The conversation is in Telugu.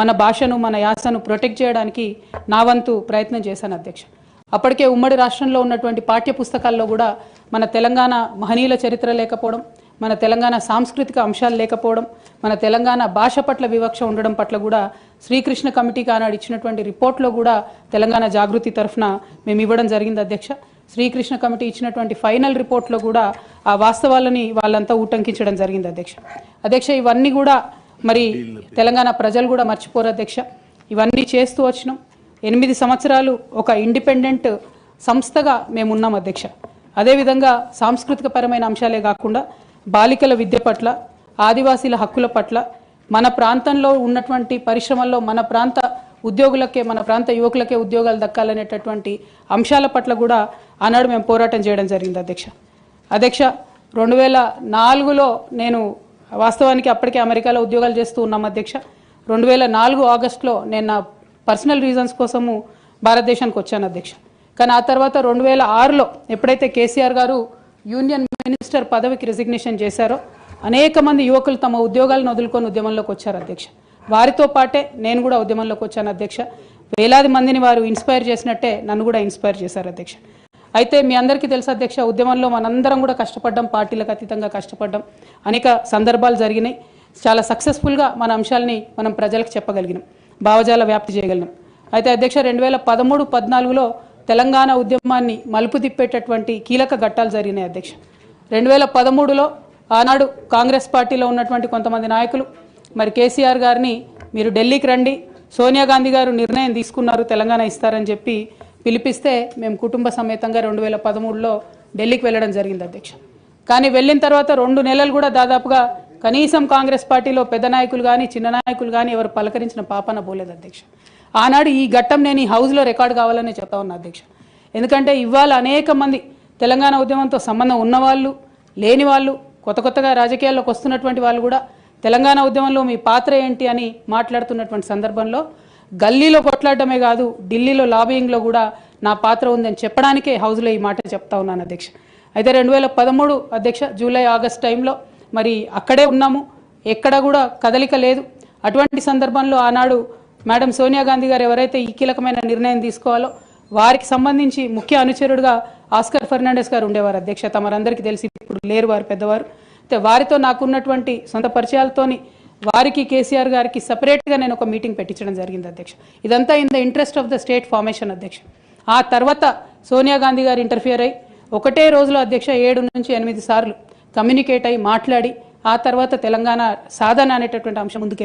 మన భాషను మన యాసను ప్రొటెక్ట్ చేయడానికి నా వంతు ప్రయత్నం చేశాను అధ్యక్ష. అప్పటికే ఉమ్మడి రాష్ట్రంలో ఉన్నటువంటి పాఠ్య పుస్తకాల్లో కూడా మన తెలంగాణ మహనీయుల చరిత్ర లేకపోవడం, మన తెలంగాణ సాంస్కృతిక అంశాలు లేకపోవడం, మన తెలంగాణ భాష పట్ల వివక్ష ఉండడం పట్ల కూడా శ్రీకృష్ణ కమిటీకి ఆనాడు ఇచ్చినటువంటి రిపోర్ట్లో కూడా తెలంగాణ జాగృతి తరఫున మేము ఇవ్వడం జరిగింది అధ్యక్ష. శ్రీకృష్ణ కమిటీ ఇచ్చినటువంటి ఫైనల్ రిపోర్ట్లో కూడా ఆ వాస్తవాలని వాళ్ళంతా ఉటంకించడం జరిగింది అధ్యక్ష. ఇవన్నీ కూడా మరి తెలంగాణ ప్రజలు కూడా మర్చిపోరు అధ్యక్ష. ఇవన్నీ చేస్తూ వచ్చినాం. 8 సంవత్సరాలు ఒక ఇండిపెండెంట్ సంస్థగా మేము ఉన్నాం అధ్యక్ష. అదేవిధంగా సాంస్కృతిక పరమైన అంశాలే కాకుండా బాలికల విద్య పట్ల, ఆదివాసీల హక్కుల పట్ల, మన ప్రాంతంలో ఉన్నటువంటి పరిశ్రమల్లో మన ప్రాంత ఉద్యోగులకే, మన ప్రాంత యువకులకే ఉద్యోగాలు దక్కాలనేటటువంటి అంశాల పట్ల కూడా ఆనాడు మేము పోరాటం చేయడం జరిగింది అధ్యక్ష. 2004లో నేను వాస్తవానికి అప్పటికే అమెరికాలో ఉద్యోగాలు చేస్తూ ఉన్నాం అధ్యక్ష. 2004 ఆగస్టులో నేను నా పర్సనల్ రీజన్స్ కోసము భారతదేశానికి వచ్చాను అధ్యక్ష. కానీ ఆ తర్వాత 2006లో ఎప్పుడైతే కేసీఆర్ గారు యూనియన్ మినిస్టర్ పదవికి రిజిగ్నేషన్ చేశారో అనేక మంది యువకులు తమ ఉద్యోగాలను వదులుకొని ఉద్యమంలోకి వచ్చారు అధ్యక్ష. వారితో పాటే నేను కూడా ఉద్యమంలోకి వచ్చాను అధ్యక్ష. వేలాది మందిని వారు ఇన్స్పైర్ చేసినట్టే నన్ను కూడా ఇన్స్పైర్ చేశారు అధ్యక్ష. అయితే మీ అందరికీ తెలుసు అధ్యక్ష, ఉద్యమంలో మనందరం కూడా కష్టపడ్డాం, పార్టీలకు అతీతంగా కష్టపడ్డాం. అనేక సందర్భాలు జరిగినాయి. చాలా సక్సెస్ఫుల్గా మన అంశాలని మనం ప్రజలకు చెప్పగలిగినాం, భావజాల వ్యాప్తి చేయగలిగినాం. అయితే అధ్యక్ష 2013-14లో తెలంగాణ ఉద్యమాన్ని మలుపు తిప్పేటటువంటి కీలక ఘట్టాలు జరిగినాయి అధ్యక్ష. 2013లో ఆనాడు కాంగ్రెస్ పార్టీలో ఉన్నటువంటి కొంతమంది నాయకులు మరి కేసీఆర్ గారిని మీరు ఢిల్లీకి రండి, సోనియా గాంధీ గారు నిర్ణయం తీసుకున్నారు తెలంగాణ ఇస్తారని చెప్పి పిలిపిస్తే మేము కుటుంబ సమేతంగా 2013లో ఢిల్లీకి వెళ్ళడం జరిగింది అధ్యక్ష. కానీ వెళ్ళిన తర్వాత 2 నెలలు కూడా దాదాపుగా కనీసం కాంగ్రెస్ పార్టీలో పెద్ద నాయకులు కానీ చిన్న నాయకులు కానీ ఎవరు పలకరించిన పాపన పోలేదు అధ్యక్ష. ఆనాడు ఈ ఘట్టం నేను ఈ హౌస్లో రికార్డు కావాలని చెప్తా ఉన్నా అధ్యక్ష. ఎందుకంటే ఇవాళ అనేక మంది తెలంగాణ ఉద్యమంతో సంబంధం ఉన్నవాళ్ళు, లేని వాళ్ళు, కొత్తగా రాజకీయాల్లోకి వస్తున్నటువంటి వాళ్ళు కూడా తెలంగాణ ఉద్యమంలో మీ పాత్ర ఏంటి అని మాట్లాడుతున్నటువంటి సందర్భంలో గల్లీలో కొట్లాడటమే కాదు, ఢిల్లీలో లాబియింగ్లో కూడా నా పాత్ర ఉందని చెప్పడానికే హౌస్లో ఈ మాట చెప్తా ఉన్నాను అధ్యక్ష. అయితే 2013 అధ్యక్ష జూలై ఆగస్ట్ టైంలో మరి అక్కడే ఉన్నాము, ఎక్కడ కూడా కదలిక లేదు. అటువంటి సందర్భంలో ఆనాడు మేడం సోనియా గాంధీ గారు ఎవరైతే ఈ కీలకమైన నిర్ణయం తీసుకోవాలో వారికి సంబంధించి ముఖ్య అనుచరుడుగా ఆస్కర్ ఫెర్నాండెస్ గారు ఉండేవారు అధ్యక్ష. తమరందరికీ తెలిసి ఇప్పుడు లేరు, వారు పెద్దవారు. అయితే వారితో నాకున్నటువంటి సొంత పరిచయాలతోని వారికి కేసీఆర్ గారికి సపరేట్గా నేను ఒక మీటింగ్ పెట్టించడం జరిగింది అధ్యక్ష. ఇదంతా in the interest of the state formation అధ్యక్ష. ఆ తర్వాత సోనియా గాంధీ గారు ఇంటర్ఫియర్ అయ్యి ఒకటే రోజులో అధ్యక్ష 7 నుంచి 8 సార్లు కమ్యూనికేట్ అయ్యి మాట్లాడి ఆ తర్వాత తెలంగాణ సాధన అనేటటువంటి అంశం ముందుకెళ్ళి